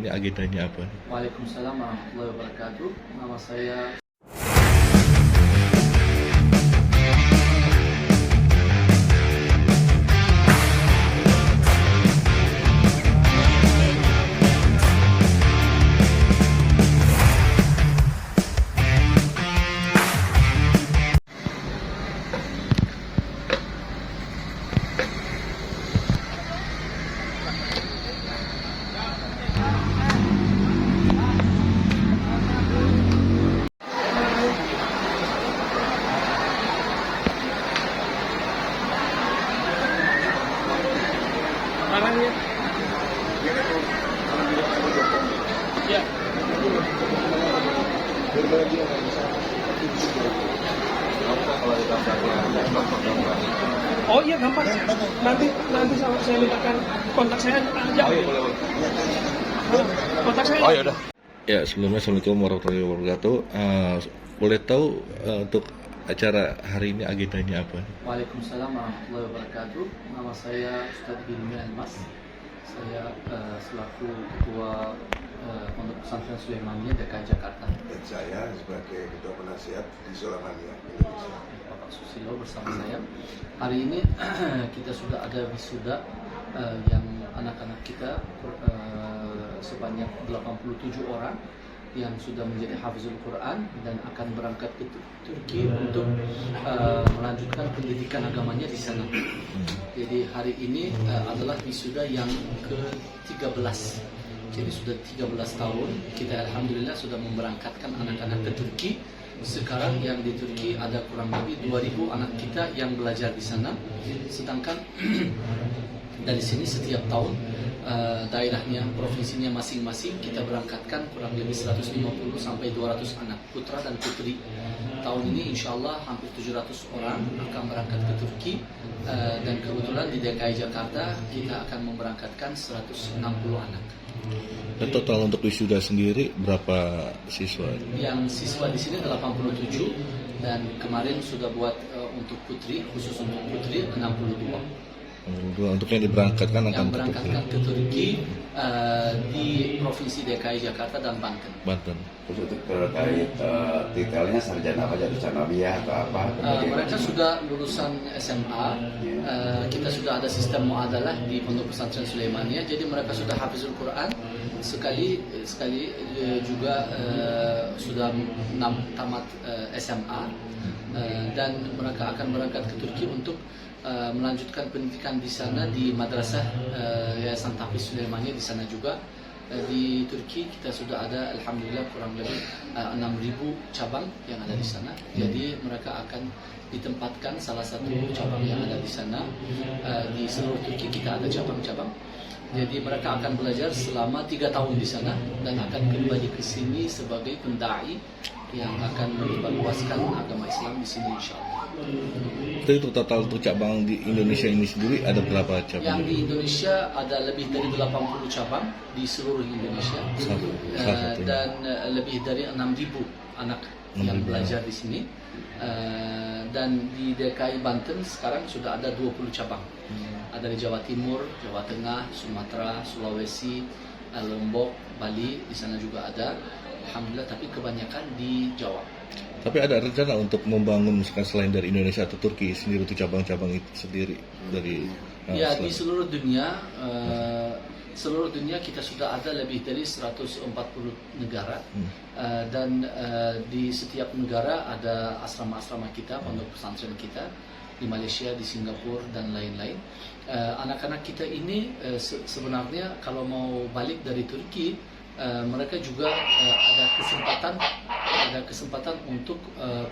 ini agendanya apa? Waalaikumsalam warahmatullahi wabarakatuh. Nama saya Arahnya. Ya. Oh iya gampang. Nanti saya mintakan kontak saya aja. Oh iya boleh. Kontak saya. Oh ya udah. Ya sebelumnya assalamualaikum warahmatullahi wabarakatuh. Boleh tahu untuk acara hari ini agendanya apa? Waalaikumsalam warahmatullahi wabarakatuh. Nama saya Ustadz Hilmi Almas. Saya selaku Ketua Pondok Pesantren Sulaimaniyah DKI Jakarta. Dan saya sebagai Ketua Penasihat di Sulaimaniyah Indonesia. Bapak Susilo bersama saya. Hari ini kita sudah ada wisuda yang anak-anak kita sebanyak 87 orang yang sudah menjadi hafizul Quran dan akan berangkat ke Turki untuk melanjutkan pendidikan agamanya di sana. Jadi hari ini adalah wisuda yang ke-13. Jadi sudah 13 tahun kita alhamdulillah sudah memberangkatkan anak-anak ke Turki. Sekarang yang di Turki ada kurang lebih 2000 anak kita yang belajar di sana. Sedangkan dari sini setiap tahun daerahnya, provinsinya masing-masing kita berangkatkan kurang lebih 150 sampai 200 anak putra dan putri. Tahun ini insya Allah hampir 700 orang akan berangkat ke Turki dan kebetulan di DKI Jakarta kita akan memberangkatkan 160 anak. Dan total untuk wisuda sendiri berapa siswa? Yang siswa di sini 87 dan kemarin sudah buat untuk putri, khusus untuk putri 62. Untuk yang diberangkatkan akan Yang berangkatkan ke Turki di Provinsi DKI Jakarta dan Banten. Banten. Khusus untuk terkait detailnya sarjana apa, jadi sanawiyah atau apa? Mereka sudah lulusan SMA. Kita sudah ada sistem muadalah di Pondok Pesantren Sulaimaniyah. Jadi mereka sudah hafizul Quran sekali juga sudah tamat SMA dan mereka akan berangkat ke Turki untuk melanjutkan pendidikan di sana di madrasah Yayasan Tahfiz Sulaimaniyah di sana juga. Di Turki kita sudah ada alhamdulillah kurang lebih 6.000 cabang yang ada di sana. Jadi mereka akan ditempatkan salah satu cabang yang ada di sana. Di seluruh Turki kita ada cabang-cabang. Jadi mereka akan belajar selama 3 tahun di sana dan akan kembali ke sini sebagai pendai yang akan menyebarluaskan agama Islam di sini insyaallah. Jadi untuk total untuk cabang di Indonesia ini sendiri ada berapa cabang? Yang di Indonesia ada lebih dari 80 cabang di seluruh Indonesia dan lebih dari 6.000 anak yang belajar di sini. Dan di DKI Banten sekarang sudah ada 20 cabang. Ada di Jawa Timur, Jawa Tengah, Sumatera, Sulawesi, Lombok, Bali, di sana juga ada. Alhamdulillah, tapi kebanyakan di Jawa. Tapi ada rencana untuk membangun misalkan selain dari Indonesia atau Turki sendiri untuk cabang-cabang itu sendiri dari ya di seluruh dunia kita sudah ada lebih dari 140 negara dan di setiap negara ada asrama-asrama kita, pondok pesantren kita di Malaysia, di Singapura dan lain-lain. Anak-anak kita ini sebenarnya kalau mau balik dari Turki mereka juga ada kesempatan untuk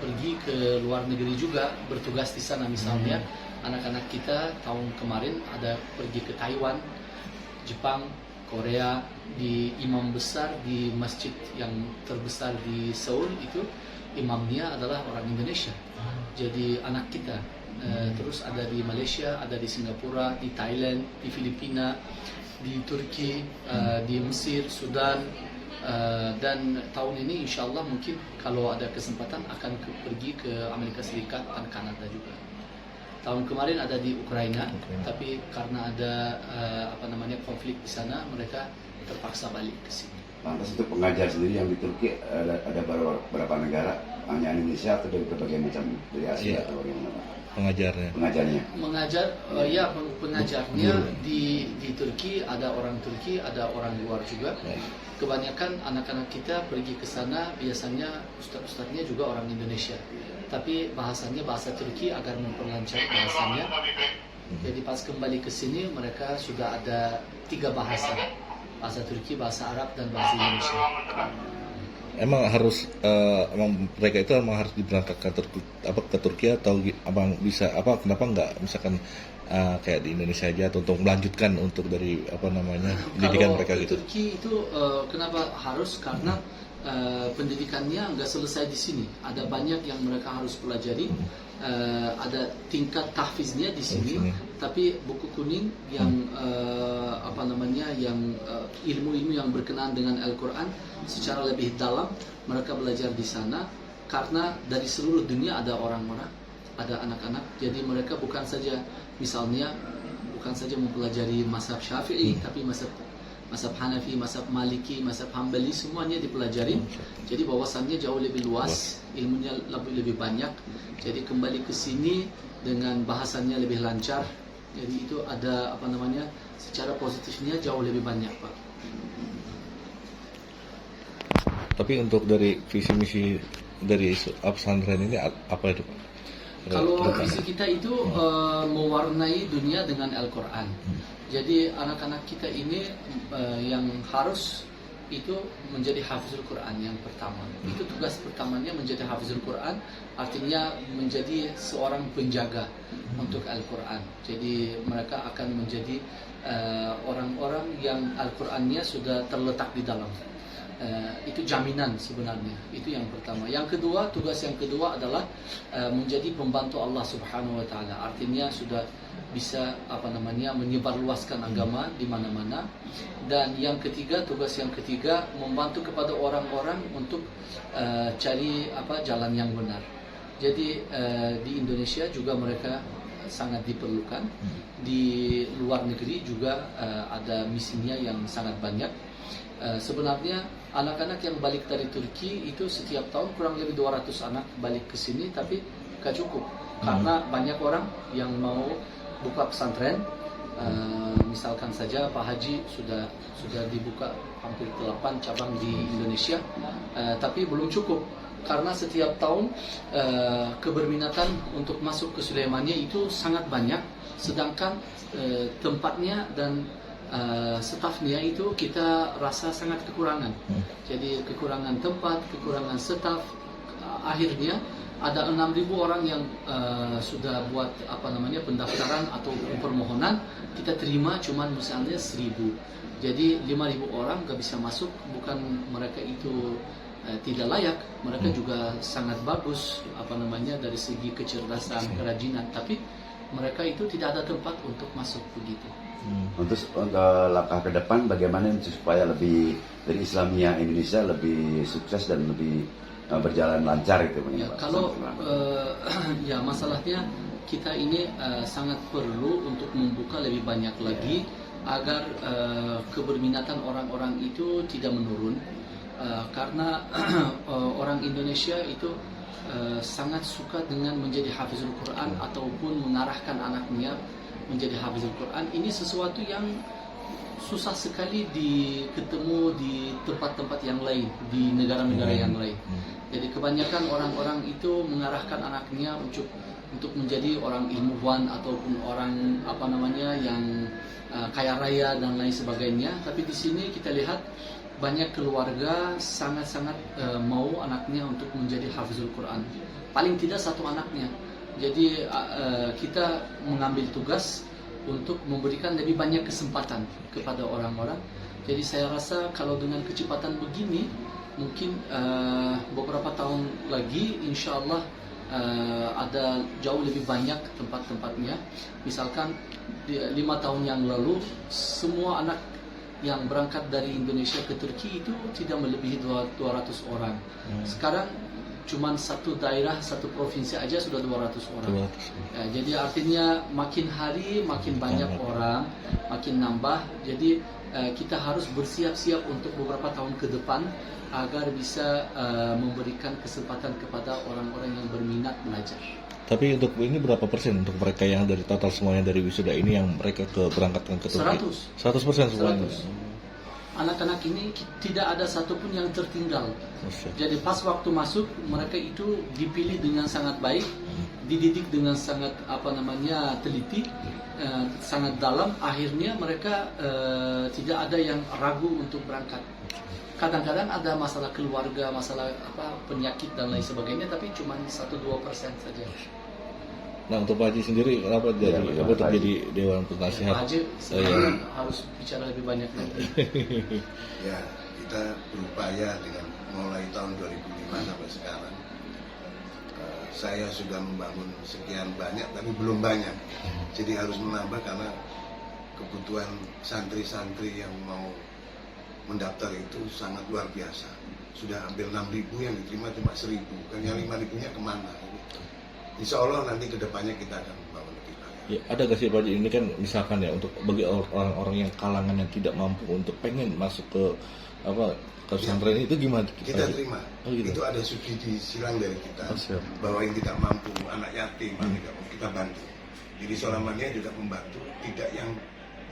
pergi ke luar negeri juga, bertugas di sana. Misalnya anak-anak kita tahun kemarin ada pergi ke Taiwan, Jepang, Korea, di imam besar di masjid yang terbesar di Seoul itu imamnya adalah orang Indonesia. Jadi anak kita terus ada di Malaysia, ada di Singapura, di Thailand, di Filipina, di Turki, di Mesir, Sudan, dan tahun ini insya Allah mungkin kalau ada kesempatan akan pergi ke Amerika Serikat dan Kanada juga. Tahun kemarin ada di Ukraina, tapi karena ada konflik di sana, mereka terpaksa balik ke sini. Lantas untuk pengajar sendiri yang di Turki ada berapa negara? Hanya Indonesia atau dari berbagai macam dari Asia Iya. atau bagaimana Pak? Pengajarnya. Pengajarnya. Mengajar, ya pengajarnya di Turki ada orang Turki, ada orang luar juga. Kebanyakan anak-anak kita pergi ke sana biasanya ustadz-ustadznya juga orang Indonesia, tapi bahasanya bahasa Turki agar memperlancar bahasanya. Jadi pas kembali ke sini mereka sudah ada 3 bahasa Turki, bahasa Arab, dan bahasa Indonesia. Emang harus emang mereka itu emang harus diberangkatkan ke Turki atau abang bisa kenapa nggak misalkan kayak di Indonesia aja atau untuk melanjutkan untuk dari pendidikan Kalau mereka ke gitu. Turki itu kenapa harus? Karena pendidikannya nggak selesai di sini. Ada banyak yang mereka harus pelajari. Ada tingkat tahfiznya di sini, tapi buku kuning yang yang ilmu-ilmu yang berkenaan dengan Al-Quran secara lebih dalam mereka belajar di sana, karena dari seluruh dunia ada orang-orang, ada anak-anak. Jadi mereka bukan saja mempelajari mazhab Syafi'i, tapi mazhab Hanafi, mazhab Maliki, mazhab Hambali, semuanya dipelajari. Jadi wawasannya jauh lebih luas, ilmunya lebih banyak. Jadi kembali ke sini dengan bahasanya lebih lancar. Jadi itu ada secara positifnya jauh lebih banyak, Pak. Tapi untuk dari visi misi dari pesantren ini apa itu, Pak? Kalau visi kita itu mewarnai dunia dengan Al-Quran. Jadi anak-anak kita ini yang harus itu menjadi hafizul Quran yang pertama. Itu tugas pertamanya, menjadi hafizul Quran, artinya menjadi seorang penjaga untuk Al-Quran. Jadi mereka akan menjadi orang-orang yang Al-Qurannya sudah terletak di dalam. Itu jaminan sebenarnya. Itu yang pertama. Yang kedua, tugas yang kedua adalah menjadi pembantu Allah Subhanahu wa taala. Artinya sudah bisa menyebarluaskan agama di mana-mana. Dan yang ketiga, tugas yang ketiga membantu kepada orang-orang untuk cari jalan yang benar. Jadi di Indonesia juga mereka sangat diperlukan. Di luar negeri juga ada misinya yang sangat banyak. Sebenarnya anak-anak yang balik dari Turki itu setiap tahun kurang lebih 200 anak balik ke sini, tapi gak cukup karena banyak orang yang mau buka pesantren. Misalkan saja Pak Haji sudah dibuka hampir 8 cabang di Indonesia, tapi belum cukup karena setiap tahun keberminatan untuk masuk ke Sulaimania itu sangat banyak, sedangkan tempatnya dan stafnya itu kita rasa sangat kekurangan. Jadi kekurangan tempat, kekurangan staf. Akhirnya ada 6.000 orang yang sudah buat pendaftaran atau permohonan, kita terima cuman misalnya 1.000. Jadi 5.000 orang gak bisa masuk. Bukan mereka itu tidak layak, mereka juga sangat bagus dari segi kecerdasan, kerajinan, tapi mereka itu tidak ada tempat untuk masuk begitu. Untuk langkah ke depan bagaimana supaya lebih dari Islamia Indonesia lebih sukses dan lebih berjalan lancar itu ya, kalau masalahnya kita ini sangat perlu untuk membuka lebih banyak lagi agar keberminatan orang-orang itu tidak menurun, karena orang Indonesia itu sangat suka dengan menjadi hafizul Quran ataupun mengarahkan anaknya menjadi hafizul Quran. Ini sesuatu yang susah sekali ketemu di tempat-tempat yang lain, di negara-negara yang lain. Jadi kebanyakan orang-orang itu mengarahkan anaknya untuk menjadi orang ilmuwan ataupun orang yang kaya raya dan lain sebagainya. Tapi di sini kita lihat banyak keluarga sangat-sangat mau anaknya untuk menjadi hafizul Quran. Paling tidak satu anaknya. Jadi kita mengambil tugas untuk memberikan lebih banyak kesempatan kepada orang-orang. Jadi saya rasa kalau dengan kecepatan begini, mungkin beberapa tahun lagi insya Allah ada jauh lebih banyak tempat-tempatnya. Misalkan 5 tahun yang lalu semua anak yang berangkat dari Indonesia ke Turki itu tidak melebihi 200 orang. Sekarang cuman satu daerah, satu provinsi aja sudah 200 orang. 200. Ya, jadi artinya makin hari makin banyak orang, makin nambah. Jadi kita harus bersiap-siap untuk beberapa tahun ke depan agar bisa memberikan kesempatan kepada orang-orang yang berminat belajar. Tapi untuk ini berapa persen untuk mereka yang dari total semuanya dari wisuda ini yang mereka berangkatkan ke Turki? 100% semuanya. 100. Anak-anak ini tidak ada satupun yang tertinggal. Jadi pas waktu masuk mereka itu dipilih dengan sangat baik, dididik dengan sangat teliti, sangat dalam. Akhirnya mereka tidak ada yang ragu untuk berangkat. Kadang-kadang ada masalah keluarga, masalah penyakit dan lain sebagainya, tapi cuma 1-2% saja. Nah untuk Pak Haji sendiri kenapa jadi jadi Dewan Penasihat? Pak Haji sebenarnya harus bicara lebih banyak lagi. Ya, kita berupaya dengan mulai tahun 2005 sampai sekarang. Saya sudah membangun sekian banyak, tapi belum banyak. Jadi harus menambah karena kebutuhan santri-santri yang mau mendaftar itu sangat luar biasa. Sudah hampir 6.000 yang diterima cuma 1.000. Kan yang 5.000-nya kemana? Insya Allah nanti kedepannya kita akan membangun lebih banyak. Ya, ada gak sih Pak Haji, ini kan misalkan ya untuk bagi orang-orang yang kalangan yang tidak mampu untuk pengen masuk ke pesantren itu gimana? Kita terima. Oh, gitu. Itu ada subsidi silang dari kita. Siap. Bahwa yang tidak mampu, anak yatim, kita bantu. Jadi Solamannya juga membantu, tidak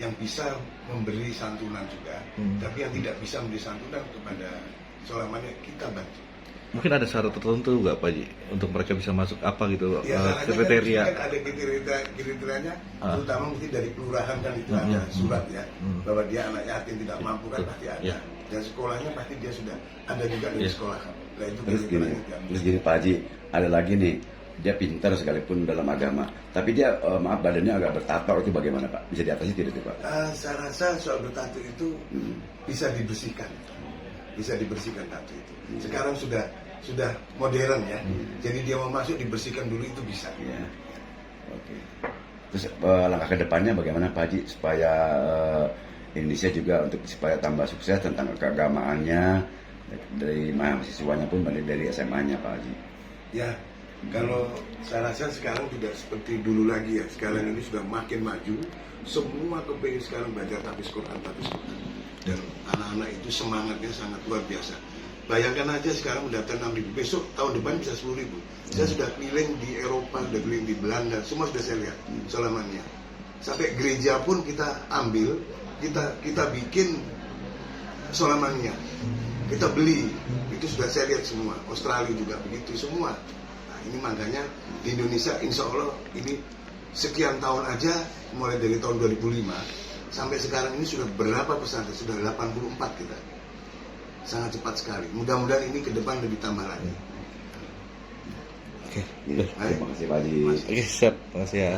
yang bisa memberi santunan juga, tapi yang tidak bisa memberi santunan kepada Solamannya kita bantu. Mungkin ada syarat tertentu nggak Pak Haji untuk mereka bisa masuk apa gitu Ya, kriteria? kan ada kriterianya, terutama mesti dari kelurahan kan itu ada surat ya, bahwa dia anak yatim tidak mampu kan pasti ada. Ya. Dan sekolahnya pasti dia sudah ada juga dari sekolah. Nah, itu Terus gini Pak Haji, ada lagi nih, dia pintar sekalipun dalam agama, tapi dia badannya agak bertato, itu bagaimana Pak? Bisa diatasi tidak itu Pak? Saya rasa soal bertato itu bisa dibersihkan. Bisa dibersihkan tato itu. Sekarang sudah modern ya. Jadi dia mau masuk dibersihkan dulu itu bisa. Ya. Oke. Terus langkah ke depannya bagaimana Pak Haji supaya Indonesia juga supaya tambah sukses tentang keagamaannya dari mahasiswanya pun dari SMA-nya Pak Haji. Ya, kalau saya rasa sekarang tidak seperti dulu lagi ya. Sekarang ini sudah makin maju. Semua kepingin sekarang belajar tahfiz Quran. Dan anak-anak itu semangatnya sangat luar biasa. Bayangkan aja sekarang mendaftar 6.000, besok tahun depan bisa 10.000. Saya sudah keliling di Eropa, sudah keliling di Belanda, semua sudah saya lihat Solamannya. Sampai gereja pun kita ambil, kita bikin Solamannya, kita beli, itu sudah saya lihat semua. Australia juga begitu semua. Nah ini makanya di Indonesia insya Allah ini sekian tahun aja, mulai dari tahun 2005 sampai sekarang ini sudah berapa pesantren? Sudah 84 kita. Sangat cepat sekali. Mudah-mudahan ini ke depan lebih tambah lagi. Oke. Terima kasih Pak Haji. Oke, siap. Terima kasih ya.